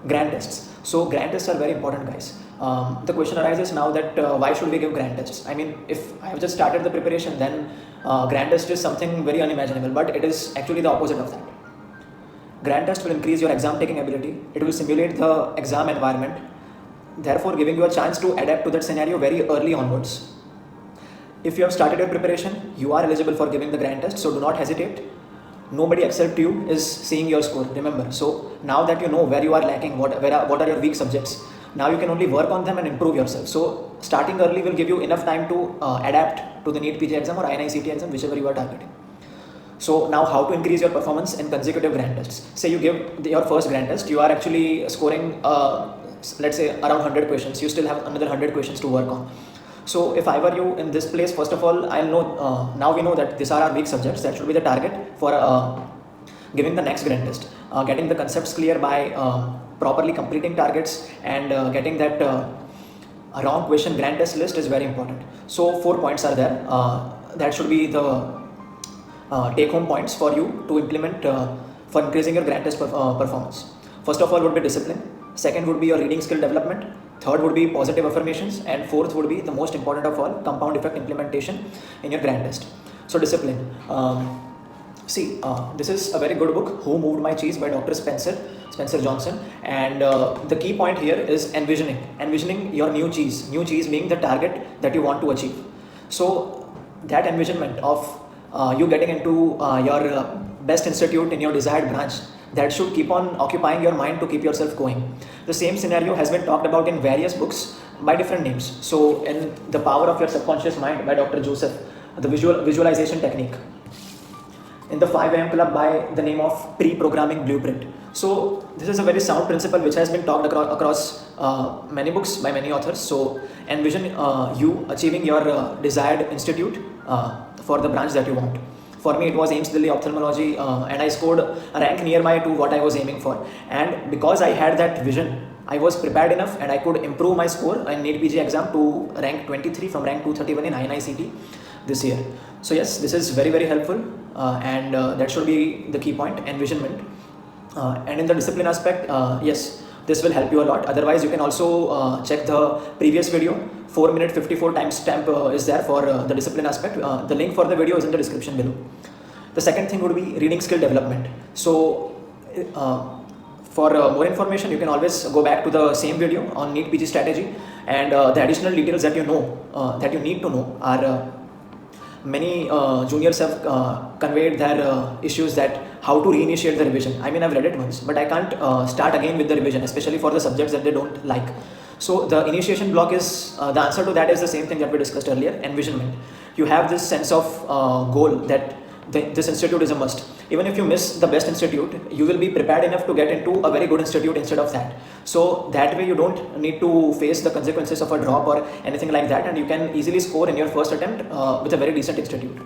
Grand tests. So grand tests are very important, guys. The question arises now that why should we give grand tests? I mean, if I have just started the preparation, then grand test is something very unimaginable, but it is actually the opposite of that. Grand test will increase your exam taking ability. It will simulate the exam environment, therefore giving you a chance to adapt to that scenario very early onwards. If you have started your preparation, you are eligible for giving the grand test, so do not hesitate. Nobody except you is seeing your score, remember. So now that you know where you are lacking, what are your weak subjects, now you can only work on them and improve yourself. So starting early will give you enough time to adapt to the NEET PG exam or INI-CT exam, whichever you are targeting. So now how to increase your performance in consecutive grand tests. Say you give your first grand test, you are actually scoring let's say around 100 questions, you still have another 100 questions to work on. So if I were you in this place, first of all, I'll know, now we know that these are our weak subjects. That should be the target for giving the next grand test. Getting the concepts clear by properly completing targets and getting that wrong question grand test list is very important. So 4 points are there. That should be the take home points for you to implement for increasing your grand test performance. First of all would be discipline. Second would be your reading skill development. Third would be positive affirmations, and fourth would be the most important of all, compound effect implementation in your grand test. So discipline. This is a very good book, Who Moved My Cheese by Dr. Spencer Johnson, and the key point here is envisioning your new cheese being the target that you want to achieve. So that envisionment of you getting into your best institute in your desired branch, that should keep on occupying your mind to keep yourself going. The same scenario has been talked about in various books by different names. So in The Power of Your Subconscious Mind by Dr. Joseph, the visualization technique. In the 5 AM Club by the name of Pre-Programming Blueprint. So this is a very sound principle which has been talked across many books by many authors. So envision you achieving your desired institute for the branch that you want. For me, it was Ames Delhi Ophthalmology, and I scored a rank nearby to what I was aiming for. And because I had that vision, I was prepared enough and I could improve my score in NEET PG exam to rank 23 from rank 231 in INI-CT this year. So yes, this is very, very helpful, and that should be the key point, envisionment. And in the discipline aspect, yes, this will help you a lot. Otherwise, you can also check the previous video. 4-minute 54 timestamp is there for the discipline aspect. The link for the video is in the description below. The second thing would be reading skill development. So for more information, you can always go back to the same video on NEET PG strategy, and the additional details that you know, that you need to know are many juniors have conveyed their issues that how to reinitiate the revision. I mean, I've read it once, but I can't start again with the revision, especially for the subjects that they don't like. So the initiation block is, the answer to that is the same thing that we discussed earlier, envisionment. You have this sense of goal that this institute is a must. Even if you miss the best institute, you will be prepared enough to get into a very good institute instead of that. So that way you don't need to face the consequences of a drop or anything like that, and you can easily score in your first attempt with a very decent institute.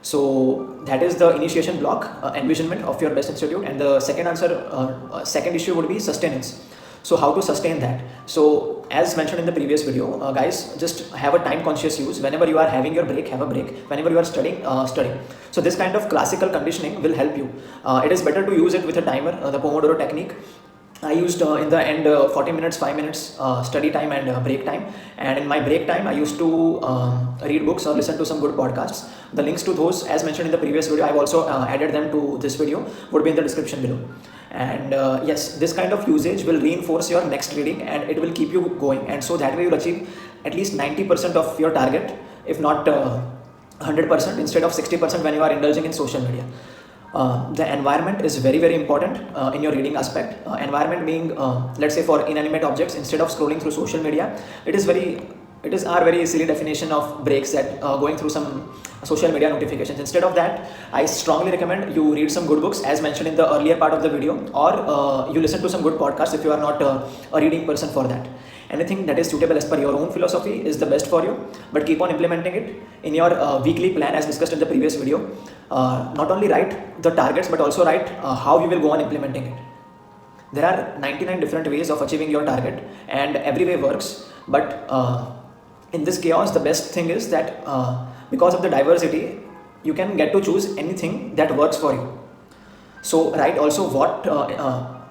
So that is the initiation block, envisionment of your best institute. And the second answer, second issue would be sustenance. So how to sustain that? So as mentioned in the previous video, guys, just have a time conscious use. Whenever you are having your break, have a break. Whenever you are studying, study. So this kind of classical conditioning will help you. It is better to use it with a timer, the Pomodoro technique. I used in the end 40 minutes, 5 minutes study time and break time. And in my break time, I used to read books or listen to some good podcasts. The links to those, as mentioned in the previous video, I've also added them to this video, would be in the description below. And yes, this kind of usage will reinforce your next reading and it will keep you going. And so that way you'll achieve at least 90% of your target, if not 100% instead of 60% when you are indulging in social media. The environment is very, very important in your reading aspect. Environment being, let's say for inanimate objects, instead of scrolling through social media, it is our very silly definition of breaks, that going through some social media notifications. Instead of that, I strongly recommend you read some good books as mentioned in the earlier part of the video, or you listen to some good podcasts if you are not a reading person for that. Anything that is suitable as per your own philosophy is the best for you, but keep on implementing it in your weekly plan as discussed in the previous video. Not only write the targets, but also write how you will go on implementing it. There are 99 different ways of achieving your target and every way works, but in this chaos, the best thing is that because of the diversity, you can get to choose anything that works for you. So write also what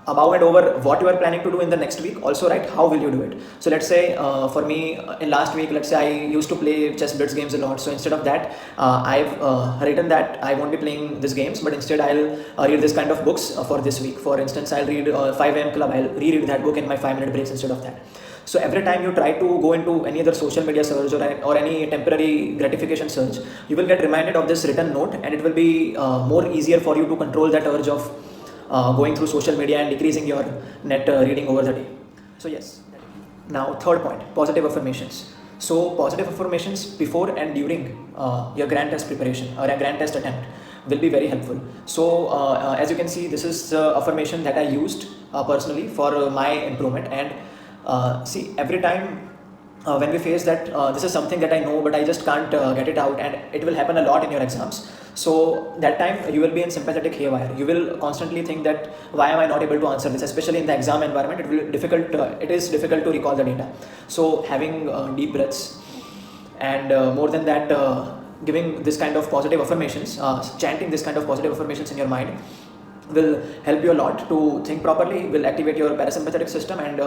above and over what you are planning to do in the next week, also write how will you do it. So let's say for me in last week, let's say I used to play chess blitz games a lot. So instead of that, I've written that I won't be playing these games, but instead I'll read this kind of books for this week. For instance, I'll read 5 a.m. Club. I'll reread that book in my 5-minute breaks instead of that. So every time you try to go into any other social media search or any temporary gratification search, you will get reminded of this written note, and it will be more easier for you to control that urge of going through social media and decreasing your net reading over the day. So yes. Now third point, positive affirmations. So positive affirmations before and during your grand test preparation or a grand test attempt will be very helpful. So as you can see, this is the affirmation that I used personally for my improvement. And see, every time when we face that this is something that I know but I just can't get it out, and it will happen a lot in your exams. So that time you will be in sympathetic haywire. You will constantly think that why am I not able to answer this, especially in the exam environment. It is difficult to recall the data. So having deep breaths, and more than that, giving this kind of positive affirmations, chanting this kind of positive affirmations in your mind will help you a lot to think properly, will activate your parasympathetic system, and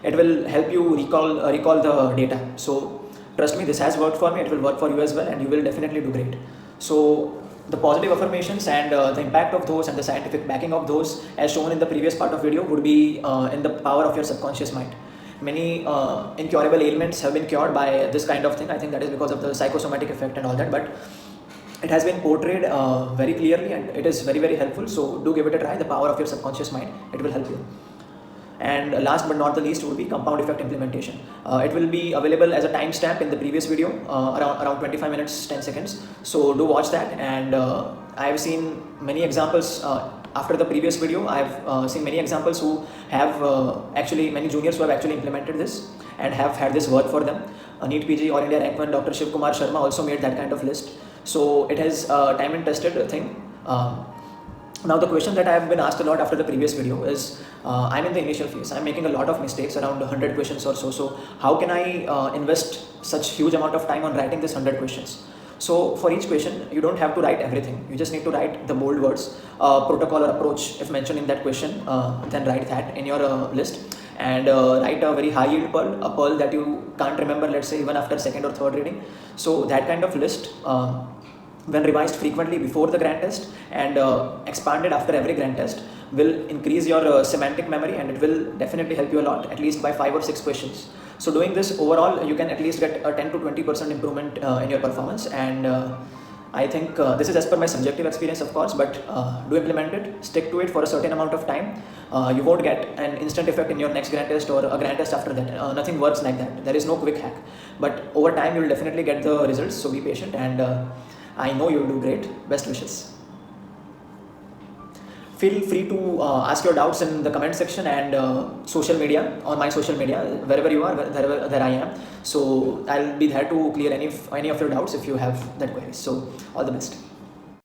it will help you recall the data. So trust me, this has worked for me, it will work for you as well, and you will definitely do great. So the positive affirmations and the impact of those and the scientific backing of those, as shown in the previous part of video, would be in the power of your subconscious mind. Many incurable ailments have been cured by this kind of thing. I think that is because of the psychosomatic effect and all that, but it has been portrayed very clearly, and it is very, very helpful. So do give it a try, the power of your subconscious mind. It will help you. And last but not the least would be compound effect implementation. It will be available as a timestamp in the previous video, around 25 minutes 10 seconds. So do watch that. And I have seen many examples after the previous video. I have seen many examples who have many juniors who have actually implemented this and have had this work for them. NEET PG All India Rank 1 Dr. Shiv Kumar Sharma also made that kind of list. So it is a time and tested thing. Now the question that I have been asked a lot after the previous video is, I'm in the initial phase, I'm making a lot of mistakes, around 100 questions or so. So how can I invest such huge amount of time on writing this 100 questions? So for each question, you don't have to write everything. You just need to write the bold words, protocol or approach if mentioned in that question, then write that in your list. And write a very high yield pearl, a pearl that you can't remember, let's say even after second or third reading. So that kind of list, when revised frequently before the grand test and expanded after every grand test, will increase your semantic memory, and it will definitely help you a lot, at least by 5 or 6 questions. So doing this overall, you can at least get a 10 to 20% improvement in your performance. And I think this is as per my subjective experience, of course, but do implement it, stick to it for a certain amount of time. You won't get an instant effect in your next grand test or a grand test after that. Nothing works like that. There is no quick hack, but over time you will definitely get the results. So be patient, and I know you will do great. Best wishes. Feel free to ask your doubts in the comment section and social media, on my social media, wherever you are, there I am. So I'll be there to clear any of your doubts if you have that query. So all the best.